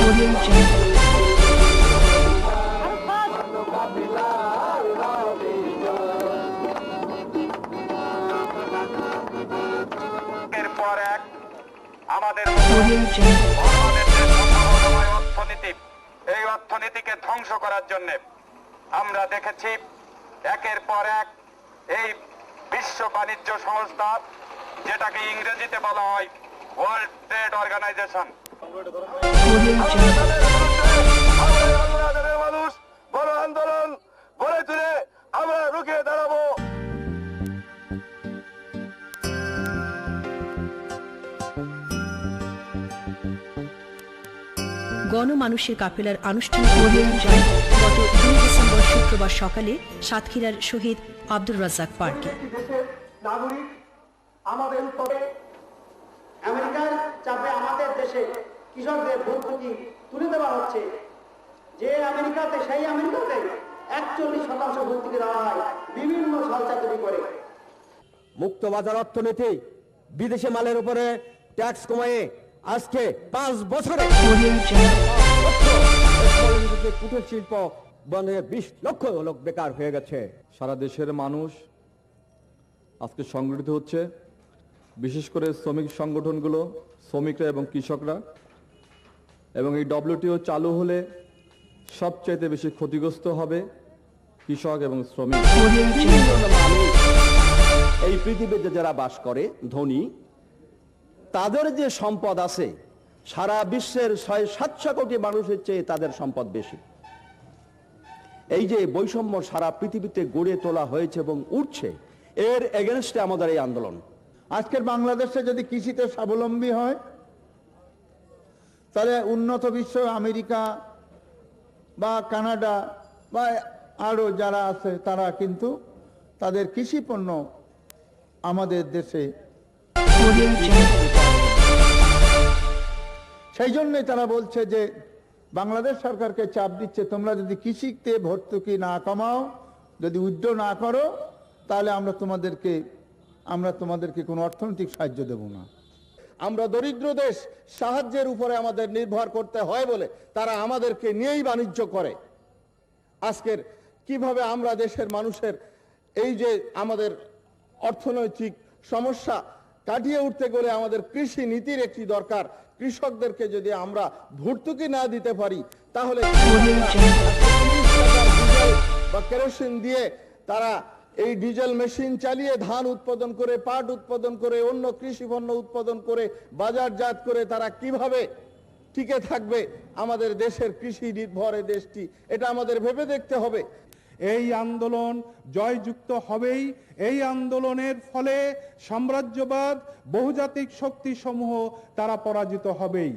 এরপর এক আমাদের অর্থনীতি, এই অর্থনীতিকে ধ্বংস করার জন্য আমরা দেখেছি একের পর এক এই বিশ্ব বাণিজ্য সংস্থা, যেটাকে ইংরেজিতে বলা হয় ওয়ার্ল্ড ট্রেড অর্গানাইজেশন, মানুষ বড় আন্দোলন গড়ে তুলে আমরা রুখে দাঁড়াবো। গণমানুষের কাফেলার আনুষ্ঠানিক অভিযান গত 2 ডিসেম্বর শুক্রবার সকালে সাতক্ষীরার শহীদ আব্দুর রাজ্জাক পার্কে। নাগরিক আমাদের উপরে আমেরিকার চাপে আমাদের দেশে কৃষকদের ভর্তুকি তুলে দেওয়া হচ্ছে। যে আমেরিকাতে সেই আমেরিকাতে 41% ভর্তুকি দেওয়া হয় বিভিন্ন ছলচাতুরি করে। মুক্ত বাজার অর্থনীতি, বিদেশি মালের উপরে ট্যাক্স কমায়ে আজকে 5 বছরে কুটির শিল্প বন্ধে 20 লক্ষ লোক বেকার হয়ে গেছে। সারা দেশের মানুষ আজকে সংগঠিত হচ্ছে, বিশেষ করে শ্রমিক সংগঠনগুলো, শ্রমিকরা এবং কৃষকরা। এবং এই ডব্লিউটিও চালু হলে সবচাইতে বেশি ক্ষতিগ্রস্ত হবে কৃষক এবং শ্রমিক। এই পৃথিবীতে যারা বাস করে ধনী, তাদের যে সম্পদ আছে সারা বিশ্বের 600-700 কোটি মানুষের চেয়ে তাদের সম্পদ বেশি। এই যে বৈষম্য সারা পৃথিবীতে গড়ে তোলা হয়েছে এবং উঠছে, এর এগেনস্টে আমাদের এই আন্দোলন। আজকের বাংলাদেশে যদি কৃষিতে স্বাবলম্বী হয়, তাহলে উন্নত বিশ্ব আমেরিকা বা কানাডা বা আরো যারা আছে তারা কিন্তু তাদের কৃষি পণ্য আমাদের দেশে, সেই জন্যই তারা বলছে যে বাংলাদেশ সরকারকে চাপ দিচ্ছে, তোমরা যদি কৃষিতে ভর্তুকি না কমাও, যদি উদ্যোগ না করো, তাহলে আমরা তোমাদেরকে কোনো অর্থনৈতিক সাহায্য দেব না। আমরা দরিদ্র দেশ, সাহায্যের উপরে আমাদের নির্ভর করতে হয় বলে তারা আমাদেরকে নিয়েই বাণিজ্য করে। আজকের কিভাবে আমরা দেশের মানুষের এই যে আমাদের অর্থনৈতিক সমস্যা কাটিয়ে উঠতে গেলে আমাদের কৃষি নীতির একটি দরকার। কৃষকদেরকে যদি আমরা ভর্তুকি না দিতে পারি, তাহলে বা কেরোসিন দিয়ে তারা এই ডিজেল মেশিন চালিয়ে ধান উৎপাদন করে, পাট উৎপাদন করে, অন্য কৃষি পণ্য উৎপাদন করে, বাজারজাত করে তারা কিভাবে টিকে থাকবে আমাদের দেশের কৃষি নির্ভর দেশটি, এটা আমাদের ভেবে দেখতে হবে। এই আন্দোলন জয়যুক্ত হবেই। এই আন্দোলনের ফলে সাম্রাজ্যবাদ, বহুজাতিক শক্তি সমূহ তারা পরাজিত হবেই।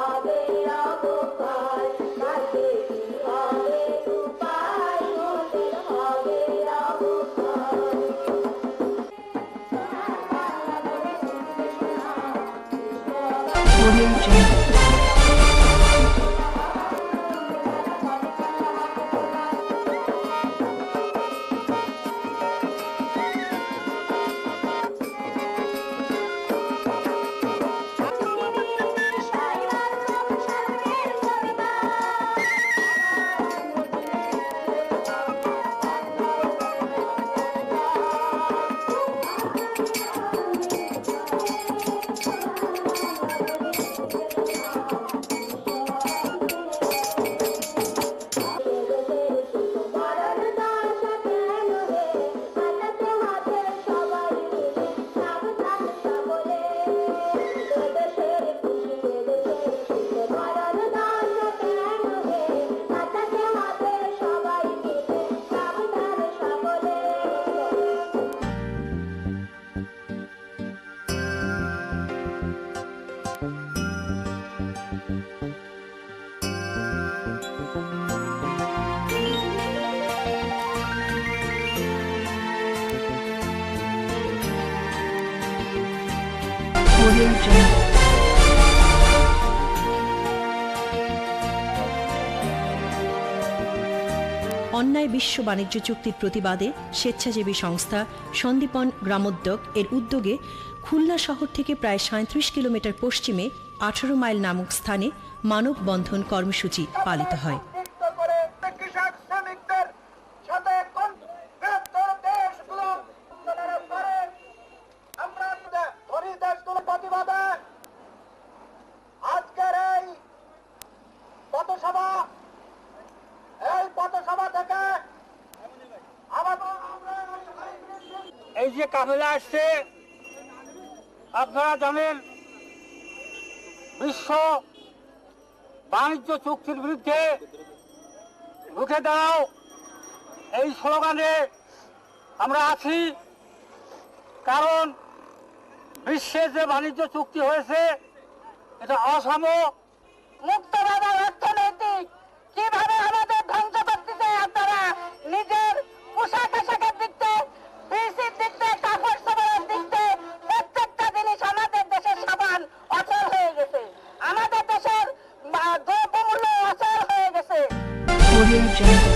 হবে Audio Jungle. অন্যায় বিশ্ব বাণিজ্য চুক্তির প্রতিবাদে স্বেচ্ছাসেবী সংস্থা সন্দীপন গ্রামোদ্যোগ এর উদ্যোগে খুলনা শহর থেকে প্রায় 37 কিলোমিটার পশ্চিমে 18 মাইল নামক স্থানে মানববন্ধন কর্মসূচি পালিত হয়। এই যে কাফেলা আসছে, আপনারা জানেন বিশ্ব বাণিজ্য চুক্তির বিরুদ্ধে রুখে দাও এই স্লোগানে আমরা আছি। কারণ বিশ্বে যে বাণিজ্য চুক্তি হয়েছে এটা অসাম মুক্তবাজার অর্থনৈতিক কিভাবে আমাদের ধ্বংস করতে চায় আপনারা। নিজের পোশাক আশাকের দিক থেকে, বিসির দিক থেকে, কাপড় সাবানের দিক থেকে প্রত্যেকটা জিনিস আমাদের দেশের সাবান অচল হয়ে গেছে, আমাদের দেশের দ্রব্যমূল্য অচল হয়ে গেছে। Audio Jungle. Audio Jungle.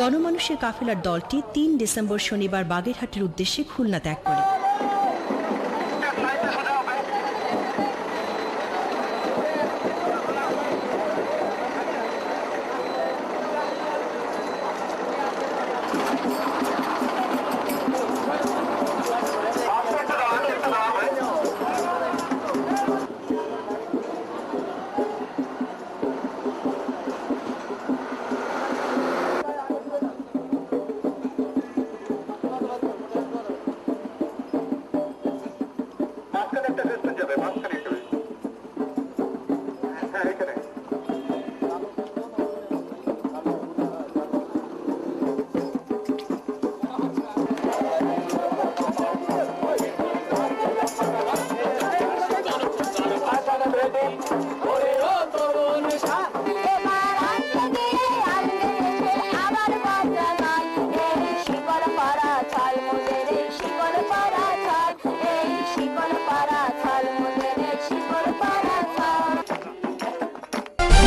গণমানুষের কাফেলার দলটি 3 ডিসেম্বর শনিবার বাগেরহাটের উদ্দেশ্যে খুলনা ত্যাগ করে।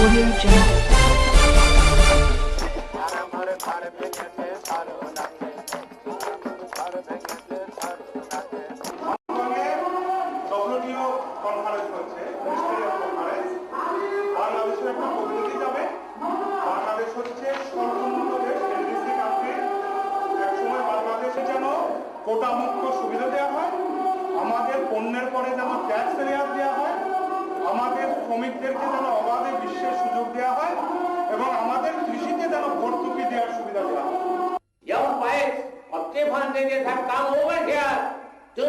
Audio Jungle. ডব্লিউটিও কনফারেন্স হচ্ছে, মিনিস্টারিয়াল কনফারেন্স। বাংলাদেশের একটা প্রতিনিধি যাবে। বাংলাদেশ হচ্ছে সর্বোন্নত দেশ, এলডিসি কান্ট্রি। একসময় বাংলাদেশে যেন কোটা মুক্ত সুবিধা দেওয়া হয়, আমাদের পণ্যের পরে যেন ট্যাক্স রেয়ার দেওয়া হয়, আমাদের শ্রমিকদেরকে যেন অবাধে বিশ্বের সুযোগ দেওয়া হয় এবং আমাদের কৃষিতে যেন ভর্তুকি দেওয়ার সুবিধা দেওয়া হয়। Young whites of different races have come over here to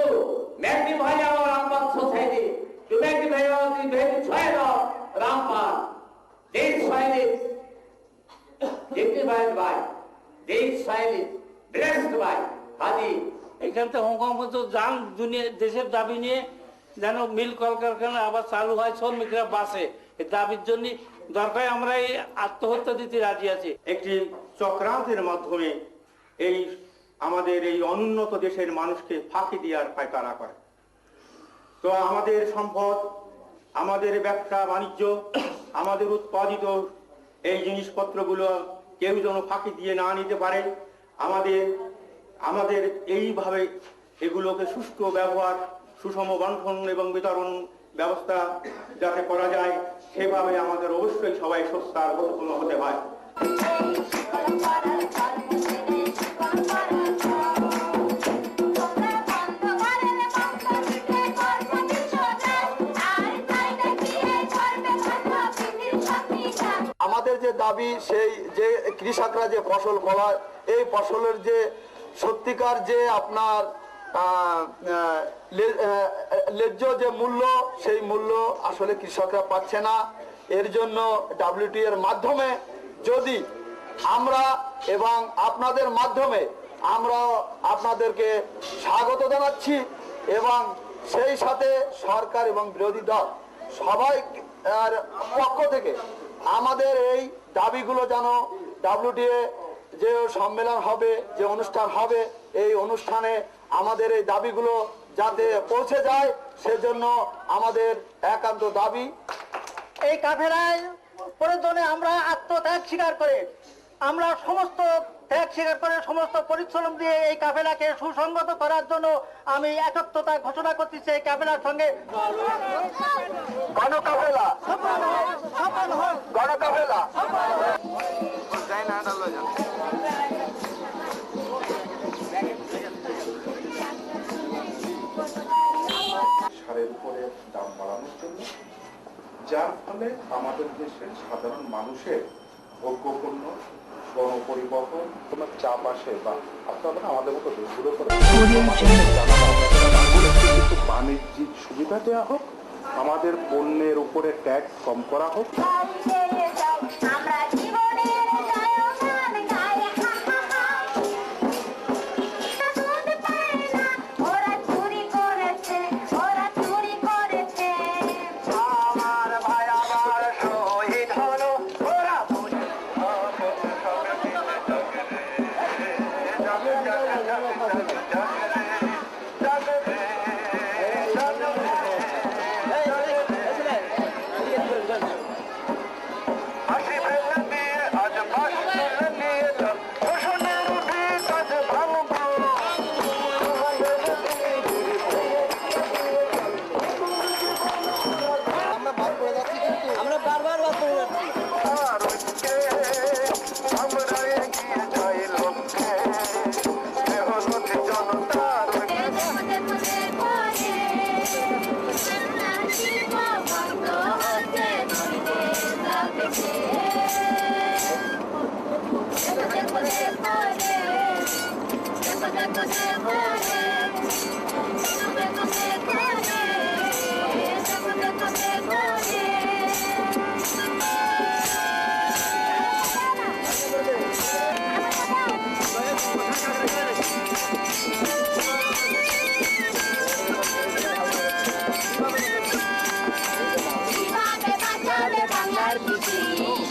magnify our Rampal society, to magnify the very soil of Rampal. This soil is dignified by, this soil is blessed by Hadi. এখান থেকে Hong Kong পর্যন্ত যান দুনিয়া দেশের দাবি নিয়ে যেন মিল কলকারখানা আবার চালু হয়, শ্রমিকরা বাসে। এই দাবির জন্য দরকার আমরা এই আত্মহত্যা দিতে রাজি আছি। একটি চক্রান্তের মাধ্যমে এই আমাদের এই অনুন্নত দেশের মানুষকে ফাঁকি দেওয়ার পায়তারা করে। তো আমাদের সম্পদ, আমাদের ব্যবসা বাণিজ্য, আমাদের উৎপাদিত এই জিনিসপত্রগুলো কেউ যেন ফাঁকি দিয়ে না নিতে পারে। আমাদের এইভাবে এগুলোকে সুষ্ঠু ব্যবহার, সুষম বন্টন এবং বিতরণ ব্যবস্থা যাতে করা যায়, সেভাবে আমাদের অবশ্যই সবাই সস্তার হতে হয়। আমাদের যে দাবি, সেই যে কৃষকরা যে ফসল ফলায়, এই ফসলের যে সত্যিকার যে আপনার ন্যায্য যে মূল্য, সেই মূল্য আসলে কৃষকরা পাচ্ছে না। এর জন্য ডব্লিউটিও এর মাধ্যমে যদি আমরা এবং আপনাদের মাধ্যমে আমরা আপনাদেরকে স্বাগত জানাচ্ছি এবং সেই সাথে সরকার এবং বিরোধী দল সবাই পক্ষ থেকে আমাদের এই দাবিগুলো যেন ডব্লিউটিও যে সম্মেলন হবে, যে অনুষ্ঠান হবে, এই অনুষ্ঠানে আমাদের এই দাবিগুলো যাতে পৌঁছে যায়, সেজন্য আমাদের একান্ত দাবি। এই কাফেলায় প্রয়োজনে আমরা আত্মত্যাগ স্বীকার করে, আমরা সমস্ত ত্যাগ স্বীকার করে, সমস্ত পরিশ্রম দিয়ে এই কাফেলাকে সুসংগত করার জন্য আমি একাত্মতা ঘোষণা করতেছি। এই কাফেলার সঙ্গে গণকাফেলা, গণকাফেলা। সারের উপরে দাম বাড়ানোর জন্য, যার ফলে আমাদের দেশের সাধারণ মানুষের ভোগ্যপণ্য গণপরিবহন কোনো চাপ আসে বা আপনারা আমাদের মতো দেশগুলো করে কিন্তু বাণিজ্যিক সুবিধা দেওয়া হোক, আমাদের পণ্যের উপরে ট্যাক্স কম করা হোক।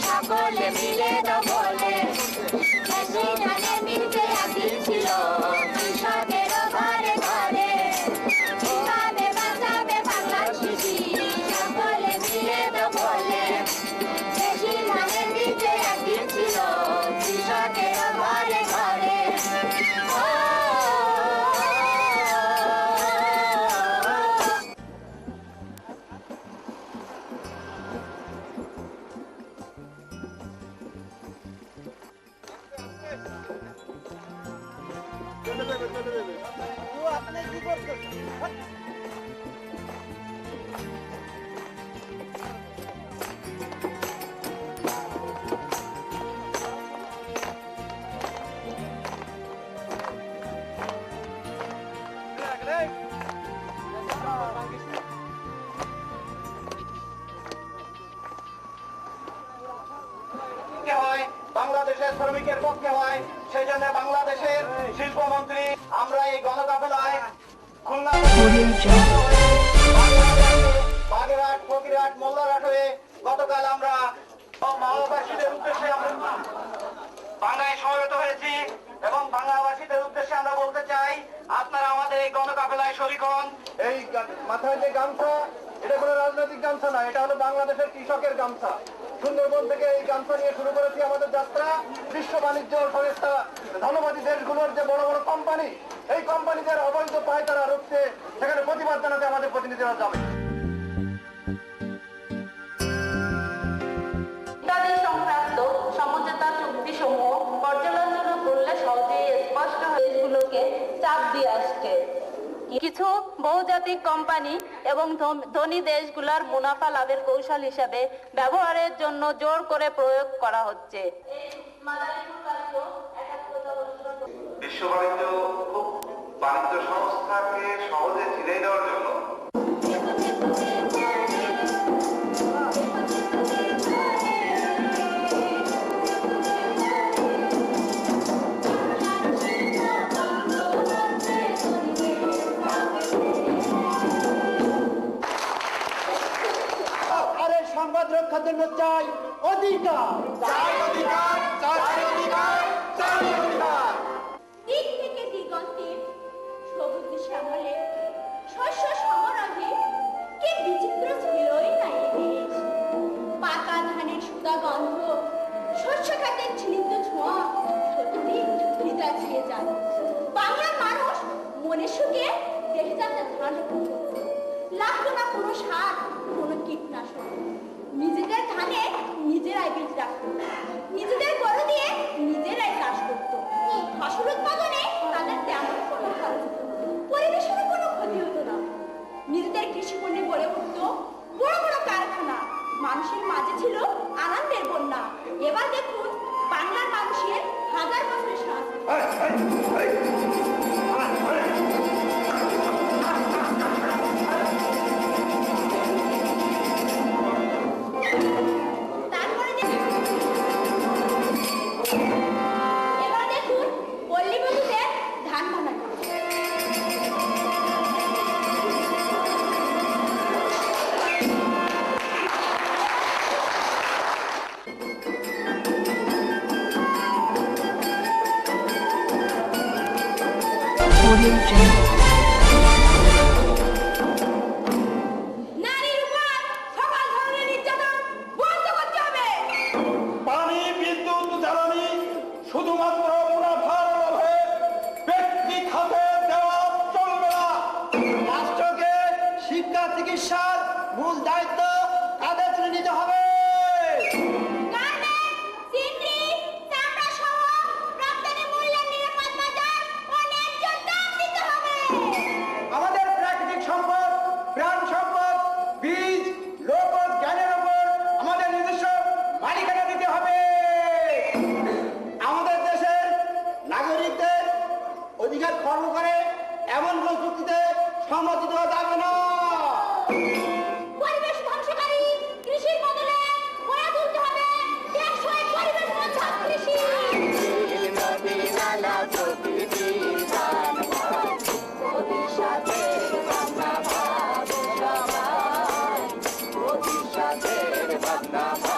সকলে মিলে বলে, মিলতে ছিল কৃষকের শ্রমিকের পক্ষে হয়, সেই জন্য বাংলাদেশের শিল্পমন্ত্রী আমরা এই গণকাফেলায় খুলনা, বাগেরহাট, ফকিরহাট, মোল্লারহাট হয়ে গতকাল আমরা বাংলাবাসীদের উদ্দেশ্যে বাংলায় সমবেত হয়েছি এবং বাংলাবাসীদের উদ্দেশ্যে আমরা বলতে চাই, আপনারা আমাদের এই গণকাফেলায় শরীক হন। এই মাথায় যে গামছা, এটা কোনো রাজনৈতিক গামছা না, এটা হলো বাংলাদেশের কৃষকের গামছা। সুন্দরবন থেকে এই গামছা নিয়ে শুরু করেছি আমাদের যাত্রা। বিশ্ব বাণিজ্য সংস্থা, ধনবাদী দেশগুলোর যে বড় বড় কোম্পানি, এই কোম্পানিদের অবৈধ পায়তারা রুখতে সেখানে প্রতিবাদ জানাতে আমাদের প্রতিনিধিরা যাবে। সংক্রান্ত সমঝোতা চুক্তিসমূহ পর্যালোচনা করলে সহজেই স্পষ্ট দেশগুলোকে চাপ দিয়ে আসছে। কিছু বহুজাতিক কোম্পানি এবং ধনী দেশগুলোর মুনাফা লাভের কৌশল হিসাবে ব্যবহারের জন্য জোর করে প্রয়োগ করা হচ্ছে। বিশ্ব বাণিজ্য সংস্থাকে সহজে ছিনিয়ে দেওয়ার জন্য সংবাদ রক্ষার জন্য চাই অধিকার, দিক থেকে দিগন্তে সবুজ শ্যামলে শস্য সমারোহে কি বিচিত্র ছিলই না এ দেশ। পাকা ধানের সুতা গন্ধ, শস্য খাতের ছিলিত ছোঁয়া সত্যি হৃদয় ছুঁয়ে যায়। বাংলার মানুষ মনে সুখে দেখে যাচ্ছে ধান করছে, লাগতো না কোনো সার, কোনো কীটনাশক। নিজেদের ধানে নিজেরাই বীজ রাখতো, নিজেদের গরু দিয়ে নিজেরাই চাষ করতো। ফসল উৎপাদনে তাদের তেমন কোনো খরচ হতো না, পরিবেশেরও কোনো ক্ষতি হতো না। নিজেদের কৃষি পণ্যে গড়ে উঠতো বড় বড় কারখানা, মানুষের মাঝে ছিল আনন্দের বন্যা। এবার দেখুন বাংলার মানুষের হাজার বছরের সংস্কৃতি। এবার দেখুন পল্লীবধূতে ধান ভাঙা। নারীর উপর সকল ধরনের নির্যাতন বন্ধ করতে হবে। পানি, বিদ্যুৎ, জ্বালানি শুধুমাত্র মুনাফার লোভে ব্যক্তি খাতে দেওয়া চলবে না। রাষ্ট্রকে শিক্ষা চিকিৎসার মূল দায়িত্ব কাঁধে তুলে নিতে হবে। গার্মেন্টস, চিংড়ি, চামড়া সহ রপ্তানি মূল্যের নিরাপদ বাজার ও ন্যায্য দাম দিতে হবে। আমাদের প্রাকৃতিক সম্পদ, প্রাণ সম্পদ, বীজ, লোকজ জ্ঞানের উপর আমাদের নিজস্ব মালিকানা দিতে হবে। আমাদের দেশের নাগরিকদের অধিকার খর্ব করে এমন কোন চুক্তিতে সম্মতি দেওয়া যাবে না। পরিবেশ ধ্বংসকারী কৃষির বদলে গড়ে তুলতে হবে টেকসই পরিবেশ বান্ধব কৃষি। ভবিষ্যতের ভাবনা